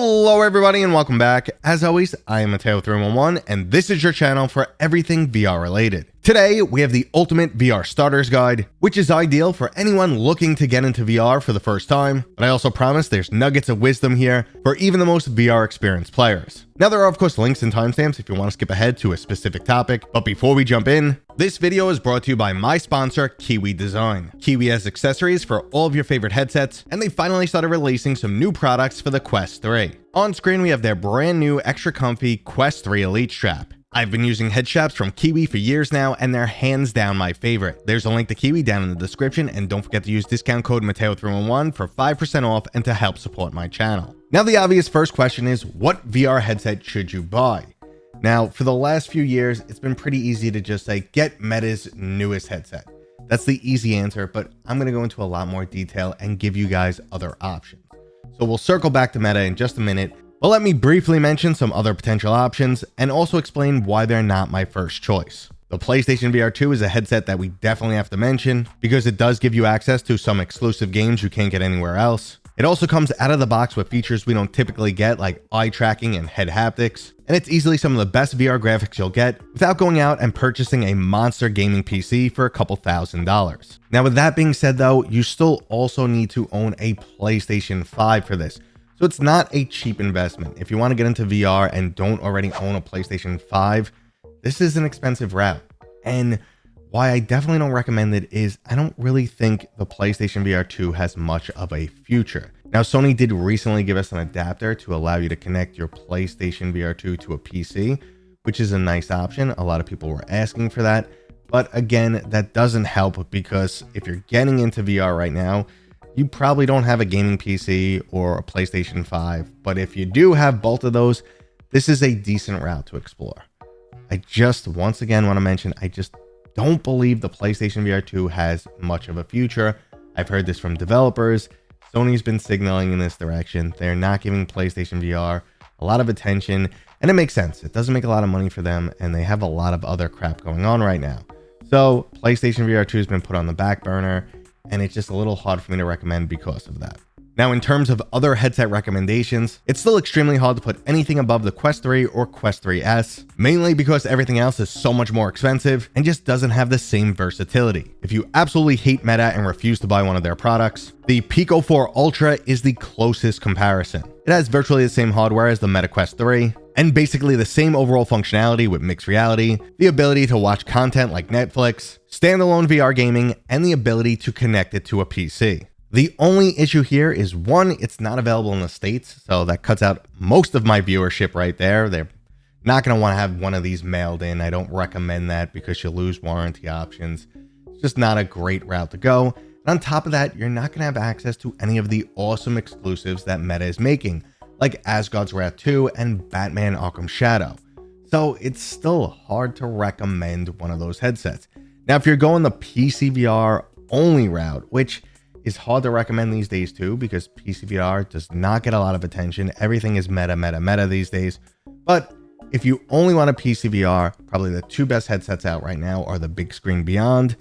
Hello everybody and welcome back. As always, I am Mateo311 and this is your channel for everything VR related. Today, we have the ultimate VR starters guide, which is ideal for anyone looking to get into VR for the first time, but I also promise there's nuggets of wisdom here for even the most VR experienced players. Now there are of course links and timestamps if you want to skip ahead to a specific topic, but before we jump in, this video is brought to you by my sponsor, Kiwi Design. Kiwi has accessories for all of your favorite headsets, and they finally started releasing some new products for the Quest 3. On screen we have their brand new extra comfy Quest 3 Elite strap. I've been using head straps from Kiwi for years now, and they're hands down my favorite. There's a link to Kiwi down in the description, and don't forget to use discount code Mateo311 for 5% off and to help support my channel. Now the obvious first question is, what VR headset should you buy? Now, for the last few years, it's been pretty easy to just say, get Meta's newest headset. That's the easy answer, but I'm going to go into a lot more detail and give you guys other options. So we'll circle back to Meta in just a minute, but let me briefly mention some other potential options and also explain why they're not my first choice. The PlayStation VR 2 is a headset that we definitely have to mention because it does give you access to some exclusive games you can't get anywhere else. It also comes out of the box with features we don't typically get like eye tracking and head haptics, and it's easily some of the best VR graphics you'll get without going out and purchasing a monster gaming PC for a couple $1,000s. Now with that being said though, you still also need to own a PlayStation 5 for this. So it's not a cheap investment. If you want to get into VR and don't already own a PlayStation 5, this is an expensive route. And why I definitely don't recommend it is I don't really think the PlayStation VR 2 has much of a future. Now, Sony did recently give us an adapter to allow you to connect your PlayStation VR 2 to a PC, which is a nice option. A lot of people were asking for that. But again, that doesn't help because if you're getting into VR right now, you probably don't have a gaming PC or a PlayStation 5, but if you do have both of those, this is a decent route to explore. I just, once again, want to mention, I just don't believe the PlayStation VR 2 has much of a future. I've heard this from developers. Sony's been signaling in this direction. They're not giving PlayStation VR a lot of attention, and it makes sense. It doesn't make a lot of money for them, and they have a lot of other crap going on right now. So PlayStation VR 2 has been put on the back burner, and it's just a little hard for me to recommend because of that. Now, in terms of other headset recommendations, it's still extremely hard to put anything above the Quest 3 or Quest 3S, mainly because everything else is so much more expensive and just doesn't have the same versatility. If you absolutely hate Meta and refuse to buy one of their products, the Pico 4 Ultra is the closest comparison. It has virtually the same hardware as the Meta Quest 3, and basically the same overall functionality with mixed reality, the ability to watch content like Netflix, standalone VR gaming, and the ability to connect it to a PC. The only issue here is one, it's not available in the States, so that cuts out most of my viewership right there. They're not going to want to have one of these mailed in. I don't recommend that because you'll lose warranty options. It's just not a great route to go. And on top of that, you're not going to have access to any of the awesome exclusives that Meta is making, like Asgard's Wrath 2 and Batman Arkham Shadow. So it's still hard to recommend one of those headsets. Now, if you're going the PCVR only route, which is hard to recommend these days too, because PCVR does not get a lot of attention. Everything is meta these days. But if you only want a PCVR, probably the two best headsets out right now are the Big Screen Beyond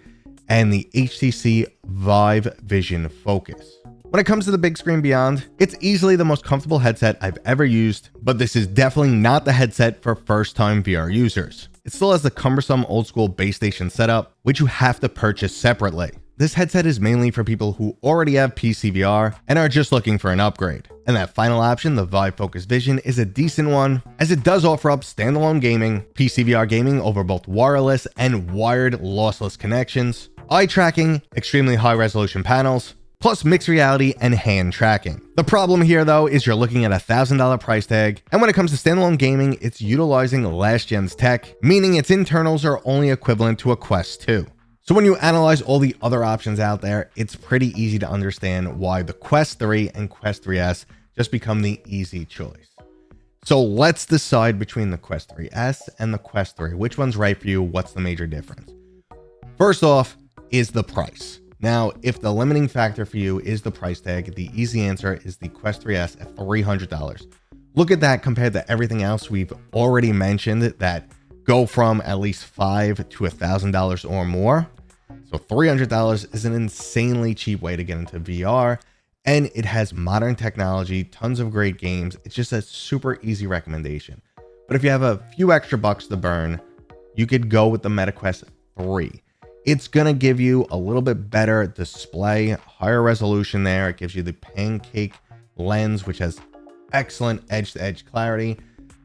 and the HTC Vive Vision Focus. When it comes to the Big Screen Beyond, it's easily the most comfortable headset I've ever used, but this is definitely not the headset for first-time VR users. It still has the cumbersome old-school base station setup, which you have to purchase separately. This headset is mainly for people who already have PCVR and are just looking for an upgrade. And that final option, the Vive Focus Vision, is a decent one, as it does offer up standalone gaming, PCVR gaming over both wireless and wired lossless connections, eye tracking, extremely high resolution panels, plus mixed reality and hand tracking. The problem here though is you're looking at a $1,000 price tag, and when it comes to standalone gaming, it's utilizing last gen's tech, meaning its internals are only equivalent to a Quest 2. So when you analyze all the other options out there, it's pretty easy to understand why the Quest 3 and Quest 3S just become the easy choice. So let's decide between the Quest 3S and the Quest 3. Which one's right for you? What's the major difference? First off is the price. Now, if the limiting factor for you is the price tag, the easy answer is the Quest 3S at $300. Look at that compared to everything else we've already mentioned that go from at least $500 to $1,000 or more. So $300 is an insanely cheap way to get into VR, and it has modern technology, tons of great games. It's just a super easy recommendation. But if you have a few extra bucks to burn, you could go with the MetaQuest 3. It's going to give you a little bit better display, higher resolution there. It gives you the pancake lens, which has excellent edge-to-edge clarity.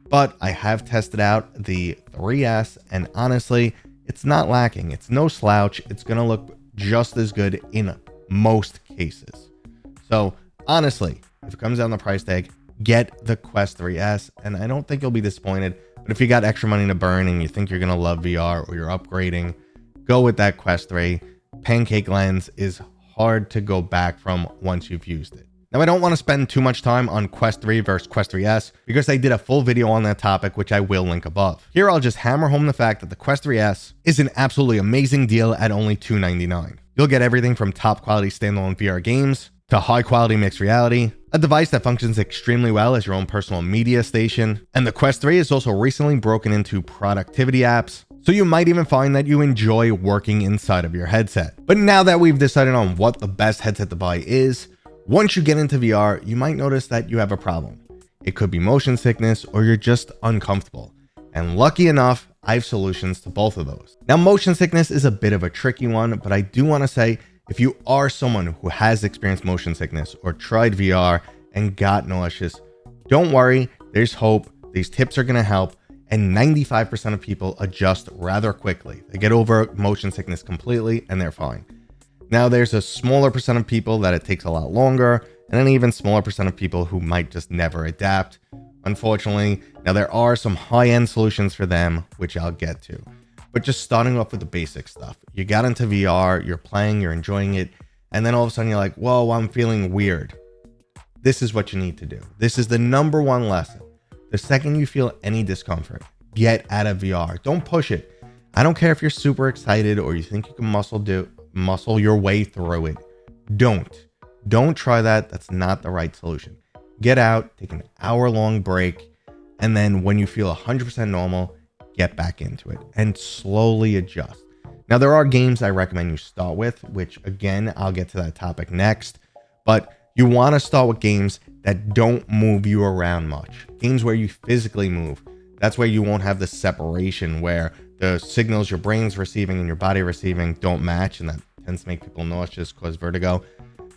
But I have tested out the 3S, and honestly, it's not lacking. It's no slouch. It's going to look just as good in most cases. So honestly, if it comes down to the price tag, get the Quest 3S, and I don't think you'll be disappointed. But if you got extra money to burn and you think you're going to love VR or you're upgrading, go with that Quest 3. Pancake lens is hard to go back from once you've used it. Now, I don't want to spend too much time on Quest 3 versus Quest 3S because I did a full video on that topic, which I will link above. Here, I'll just hammer home the fact that the Quest 3S is an absolutely amazing deal at only $299. You'll get everything from top quality standalone VR games to high quality mixed reality, a device that functions extremely well as your own personal media station, and the Quest 3 is also recently broken into productivity apps, so you might even find that you enjoy working inside of your headset. But now that we've decided on what the best headset to buy is, once you get into VR, you might notice that you have a problem. It could be motion sickness or you're just uncomfortable. And lucky enough, I have solutions to both of those. Now, motion sickness is a bit of a tricky one, but I do want to say if you are someone who has experienced motion sickness or tried VR and got nauseous, don't worry, there's hope. These tips are going to help. And 95% of people adjust rather quickly. They get over motion sickness completely and they're fine. Now, there's a smaller percent of people that it takes a lot longer, and an even smaller percent of people who might just never adapt. Unfortunately, now there are some high-end solutions for them, which I'll get to. But just starting off with the basic stuff. You got into VR, you're playing, you're enjoying it, and then all of a sudden you're like, whoa, I'm feeling weird. This is what you need to do. This is the number one lesson. The second you feel any discomfort, get out of VR. Don't push it. I don't care if you're super excited or you think you can muscle your way through it. Don't try that. That's not the right solution. Get out, take an hour-long break, and then when you feel 100% normal, get back into it and slowly adjust. Now, there are games I recommend you start with, which again, I'll get to that topic next, but you want to start with games that don't move you around much. Games where you physically move. That's where you won't have the separation where the signals your brain's receiving and your body receiving don't match, and that tends to make people nauseous, cause vertigo.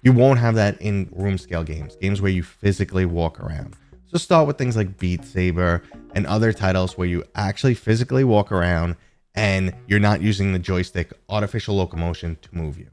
You won't have that in room scale games where you physically walk around. So start with things like Beat Saber and other titles where you actually physically walk around and you're not using the joystick artificial locomotion to move you.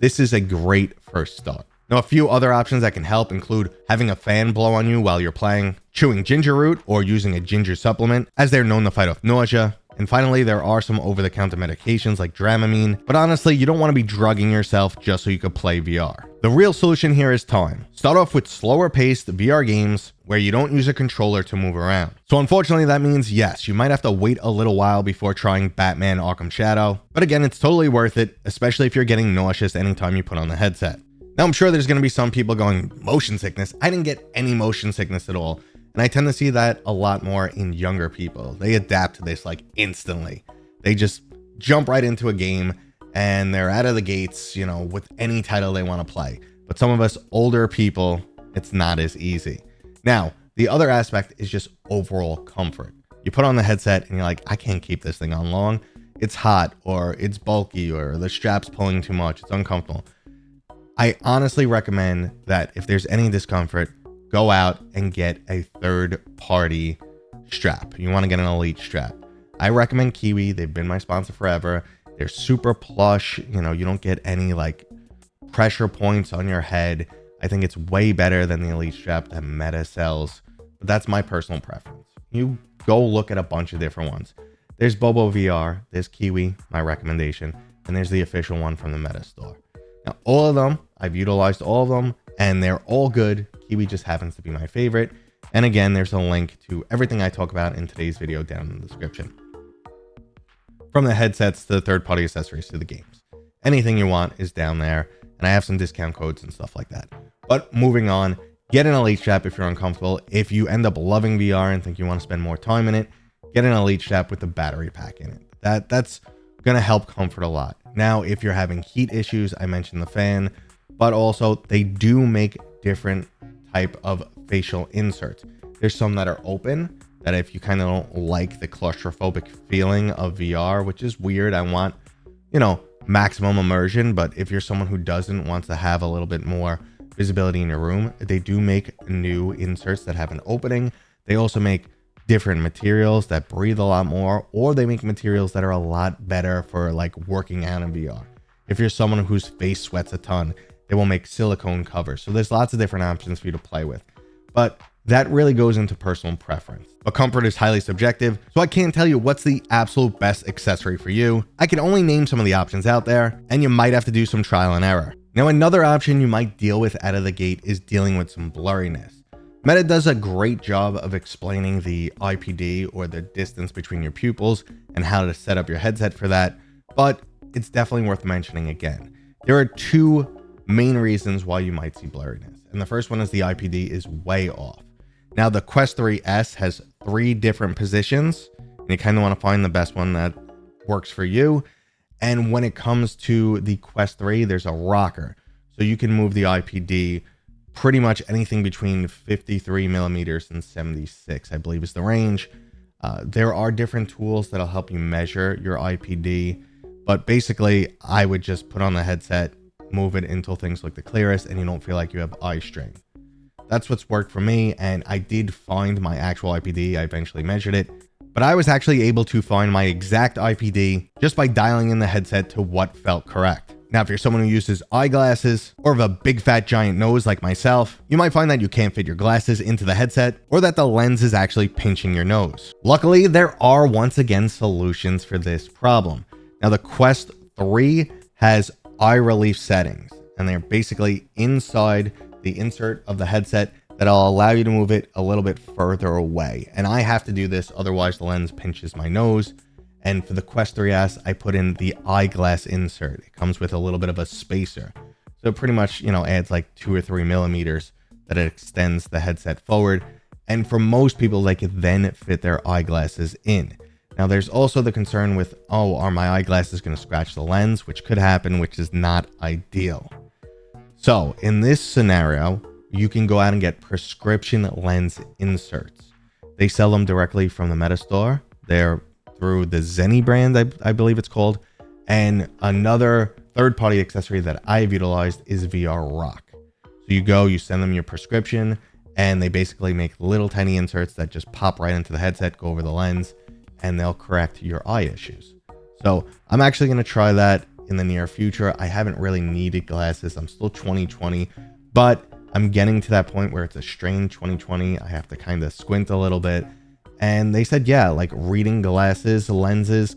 This is a great first start. Now, a few other options that can help include having a fan blow on you while you're playing, chewing ginger root, or using a ginger supplement, as they're known to fight off nausea. And finally, there are some over-the-counter medications like Dramamine, but honestly, you don't want to be drugging yourself just so you could play VR. The real solution here is time. Start off with slower-paced VR games where you don't use a controller to move around. So unfortunately, that means yes, you might have to wait a little while before trying Batman Arkham Shadow, but again, it's totally worth it, especially if you're getting nauseous anytime you put on the headset. Now, I'm sure there's going to be some people going, motion sickness? I didn't get any motion sickness at all. And I tend to see that a lot more in younger people. They adapt to this like instantly. They just jump right into a game and they're out of the gates, you know, with any title they want to play. But some of us older people, it's not as easy. Now, the other aspect is just overall comfort. You put on the headset and you're like, I can't keep this thing on long. It's hot, or it's bulky, or the strap's pulling too much. It's uncomfortable. I honestly recommend that if there's any discomfort, go out and get a third-party strap. You want to get an Elite strap. I recommend Kiwi. They've been my sponsor forever. They're super plush. You know, you don't get any like pressure points on your head. I think it's way better than the Elite strap that Meta sells. But that's my personal preference. You go look at a bunch of different ones. There's Bobo VR. There's Kiwi, my recommendation. And there's the official one from the Meta store. Now, all of them, I've utilized all of them, and they're all good. Kiwi just happens to be my favorite. And again, there's a link to everything I talk about in today's video down in the description. From the headsets to the third-party accessories to the games. Anything you want is down there, and I have some discount codes and stuff like that. But moving on, get an Elite strap if you're uncomfortable. If you end up loving VR and think you want to spend more time in it, get an Elite strap with the battery pack in it. That's going to help comfort a lot. Now, if you're having heat issues, I mentioned the fan, but also they do make different type of facial inserts. There's some that are open, that if you kind of don't like the claustrophobic feeling of VR, which is weird, I want, you know, maximum immersion. But if you're someone who doesn't want to have a little bit more visibility in your room, they do make new inserts that have an opening. They also make different materials that breathe a lot more, or they make materials that are a lot better for like working out in VR. If you're someone whose face sweats a ton, they will make silicone covers. So there's lots of different options for you to play with, but that really goes into personal preference. But comfort is highly subjective, so I can't tell you what's the absolute best accessory for you. I can only name some of the options out there, and you might have to do some trial and error. Now, another option you might deal with out of the gate is dealing with some blurriness. Meta does a great job of explaining the IPD, or the distance between your pupils, and how to set up your headset for that, but it's definitely worth mentioning again. There are two main reasons why you might see blurriness, and the first one is the IPD is way off. Now, the Quest 3S has 3 different positions, and you kind of want to find the best one that works for you. And when it comes to the Quest 3, there's a rocker, so you can move the IPD pretty much anything between 53 millimeters and 76, I believe is the range. There are different tools that'll help you measure your IPD, but basically I would just put on the headset, move it until things look the clearest and you don't feel like you have eye strain. That's what's worked for me, and I did find my actual IPD. I eventually measured it, but I was actually able to find my exact IPD just by dialing in the headset to what felt correct. Now, if you're someone who uses eyeglasses or have a big fat giant nose like myself, you might find that you can't fit your glasses into the headset, or that the lens is actually pinching your nose. Luckily, there are once again solutions for this problem. Now, the Quest 3 has eye relief settings, and they're basically inside the insert of the headset that'll allow you to move it a little bit further away. And I have to do this, otherwise the lens pinches my nose. And for the Quest 3S, I put in the eyeglass insert. It comes with a little bit of a spacer. So it pretty much, you know, adds like 2 or 3 millimeters that it extends the headset forward. And for most people, they can then fit their eyeglasses in. Now, there's also the concern with, oh, are my eyeglasses going to scratch the lens, which could happen, which is not ideal. So in this scenario, you can go out and get prescription lens inserts. They sell them directly from the Meta store. They're through the Zenny brand, I believe it's called. And another third-party accessory that I've utilized is VR Rock. So you go, you send them your prescription, and they basically make little tiny inserts that just pop right into the headset, go over the lens, and they'll correct your eye issues. So I'm actually going to try that in the near future. I haven't really needed glasses. I'm still 20/20, but I'm getting to that point where it's a strained 20/20. I have to kind of squint a little bit. And they said, yeah, like reading glasses, lenses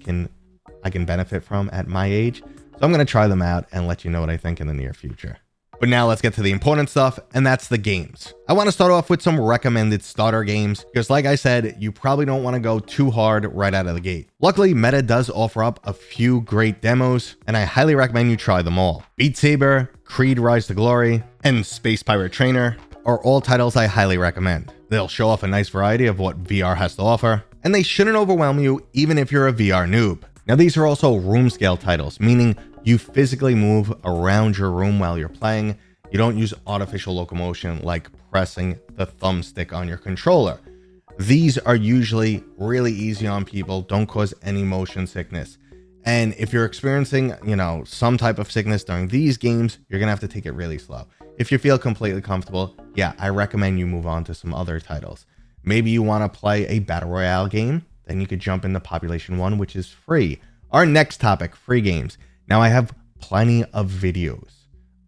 I can benefit from at my age. So I'm going to try them out and let you know what I think in the near future. But now let's get to the important stuff, and that's the games. I want to start off with some recommended starter games, because like I said, you probably don't want to go too hard right out of the gate. Luckily, Meta does offer up a few great demos, and I highly recommend you try them all. Beat Saber, Creed Rise to Glory, and Space Pirate Trainer are all titles I highly recommend. They'll show off a nice variety of what VR has to offer, and they shouldn't overwhelm you even if you're a VR noob. Now, these are also room scale titles, meaning you physically move around your room while you're playing. You don't use artificial locomotion like pressing the thumbstick on your controller. These are usually really easy on people, don't cause any motion sickness. And if you're experiencing, some type of sickness during these games, you're gonna have to take it really slow. If you feel completely comfortable, yeah, I recommend you move on to some other titles. Maybe you want to play a battle royale game, then you could jump into Population 1, which is free. Our next topic, free games. Now, I have plenty of videos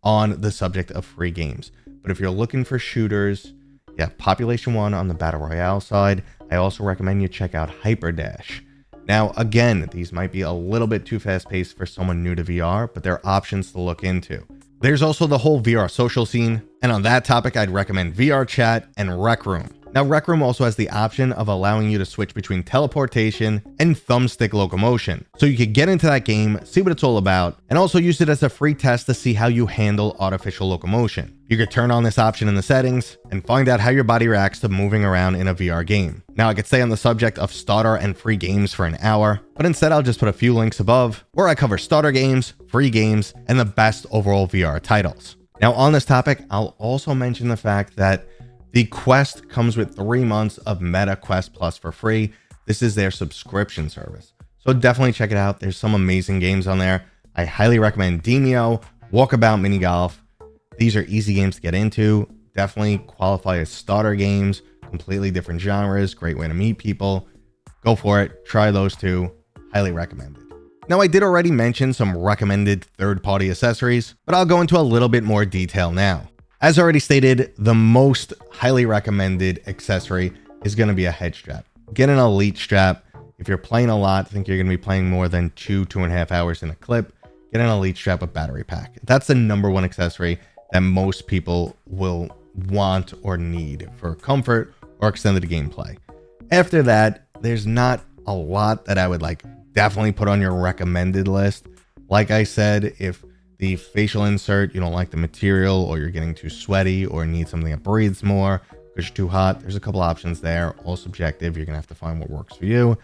on the subject of free games, but if you're looking for shooters, yeah, Population 1 on the battle royale side. I also recommend you check out Hyperdash. Now, again, these might be a little bit too fast-paced for someone new to VR, but they're options to look into. There's also the whole VR social scene, and on that topic, I'd recommend VR Chat and Rec Room. Now, Rec Room also has the option of allowing you to switch between teleportation and thumbstick locomotion. So you could get into that game, see what it's all about, and also use it as a free test to see how you handle artificial locomotion. You could turn on this option in the settings and find out how your body reacts to moving around in a VR game. Now, I could stay on the subject of starter and free games for an hour, but instead I'll just put a few links above where I cover starter games, free games, and the best overall VR titles. Now, on this topic, I'll also mention the fact that the Quest comes with 3 months of Meta Quest Plus for free. This is their subscription service. So definitely check it out. There's some amazing games on there. I highly recommend Demio, Walkabout Mini Golf. These are easy games to get into. Definitely qualify as starter games, completely different genres, great way to meet people. Go for it. Try those two. Highly recommended. Now, I did already mention some recommended third-party accessories, but I'll go into a little bit more detail now. As already stated, the most highly recommended accessory is going to be a head strap. Get an elite strap. If you're playing a lot, think you're going to be playing more than 2.5 hours in a clip, get an elite strap with battery pack. That's the #1 accessory that most people will want or need for comfort or extended gameplay. After that, there's not a lot that I would definitely put on your recommended list. Like I said, if the facial insert, you don't like the material, or you're getting too sweaty, or need something that breathes more because you're too hot, there's a couple options there, all subjective. You're gonna have to find what works for you.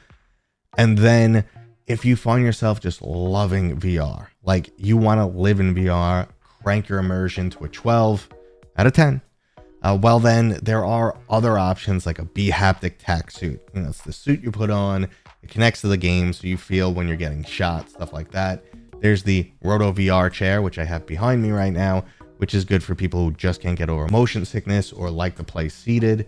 And then if you find yourself just loving VR, like you want to live in VR, crank your immersion to a 12 out of 10. Well, then there are other options like a B-haptic tack suit. You know, it's the suit you put on, it connects to the game so you feel when you're getting shot, stuff like that. There's the Roto VR chair, which I have behind me right now, which is good for people who just can't get over motion sickness or like to play seated.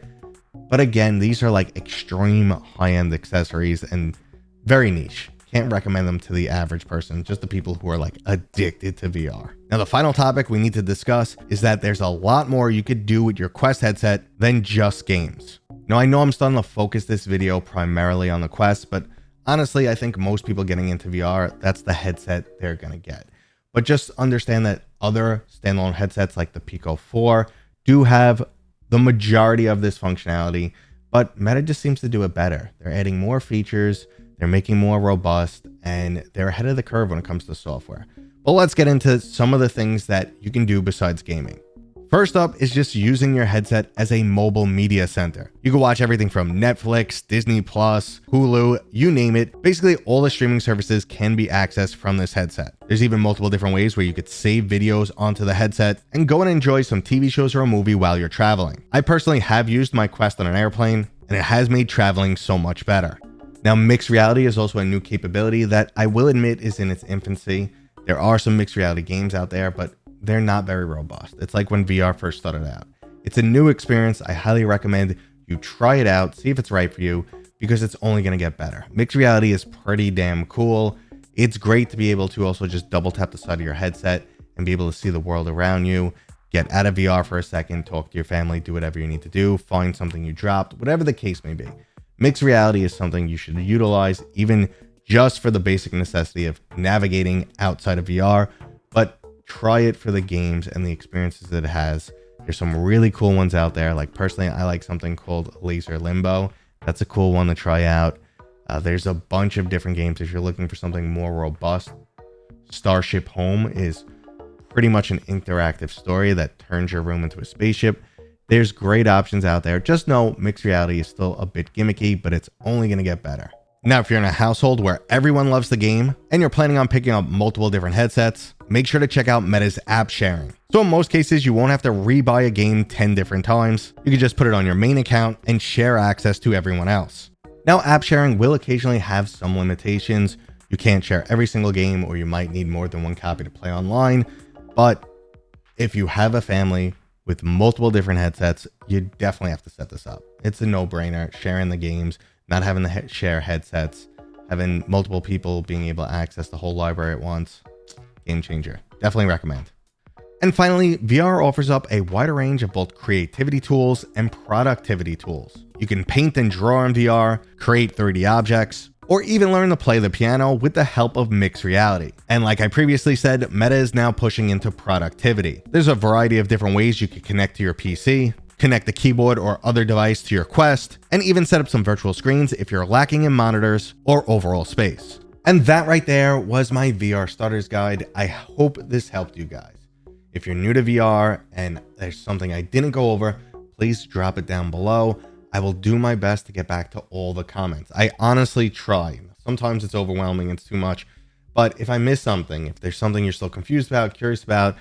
But again, these are like extreme high-end accessories and very niche. Can't recommend them to the average person, just the people who are like addicted to VR. Now, the final topic we need to discuss is that there's a lot more you could do with your Quest headset than just games. Now, I know I'm starting to focus this video primarily on the Quest, but honestly, I think most people getting into VR, that's the headset they're gonna get. But just understand that other standalone headsets like the Pico 4 do have the majority of this functionality, but Meta just seems to do it better. They're adding more features, they're making more robust, and they're ahead of the curve when it comes to software. But let's get into some of the things that you can do besides gaming. First up is just using your headset as a mobile media center. You can watch everything from Netflix, Disney Plus, Hulu, you name it. Basically, all the streaming services can be accessed from this headset. There's even multiple different ways where you could save videos onto the headset and go and enjoy some TV shows or a movie while you're traveling. I personally have used my Quest on an airplane, and it has made traveling so much better. Now, mixed reality is also a new capability that I will admit is in its infancy. There are some mixed reality games out there, but they're not very robust. It's like when VR first started out. It's a new experience. I highly recommend you try it out, see if it's right for you, because it's only going to get better. Mixed reality is pretty damn cool. It's great to be able to also just double tap the side of your headset and be able to see the world around you, get out of VR for a second, talk to your family, do whatever you need to do, find something you dropped, whatever the case may be. Mixed reality is something you should utilize, even just for the basic necessity of navigating outside of VR, but try it for the games and the experiences that it has. There's some really cool ones out there. Like personally, I like something called Laser Limbo. That's a cool one to try out. There's a bunch of different games if you're looking for something more robust. Starship Home is pretty much an interactive story that turns your room into a spaceship. There's great options out there. Just know mixed reality is still a bit gimmicky, but it's only going to get better. Now, if you're in a household where everyone loves the game and you're planning on picking up multiple different headsets, make sure to check out Meta's app sharing. So in most cases, you won't have to rebuy a game 10 different times. You can just put it on your main account and share access to everyone else. Now, app sharing will occasionally have some limitations. You can't share every single game, or you might need more than one copy to play online. But if you have a family with multiple different headsets, you definitely have to set this up. It's a no-brainer, sharing the games, not having to share headsets, having multiple people being able to access the whole library at once. Game changer. Definitely recommend. And finally, VR offers up a wider range of both creativity tools and productivity tools. You can paint and draw in VR, create 3D objects, or even learn to play the piano with the help of mixed reality. And like I previously said, Meta is now pushing into productivity. There's a variety of different ways you can connect to your PC, connect the keyboard or other device to your Quest, and even set up some virtual screens if you're lacking in monitors or overall space. And that right there was my VR starters guide. I hope this helped you guys. If you're new to VR and there's something I didn't go over, please drop it down below. I will do my best to get back to all the comments. I honestly try. Sometimes it's overwhelming, it's too much. But if I miss something, if there's something you're still confused about, curious about,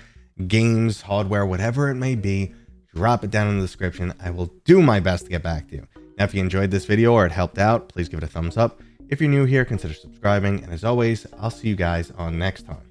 games, hardware, whatever it may be, drop it down in the description. I will do my best to get back to you. Now, if you enjoyed this video or it helped out, please give it a thumbs up. If you're new here, consider subscribing. And as always, I'll see you guys on next time.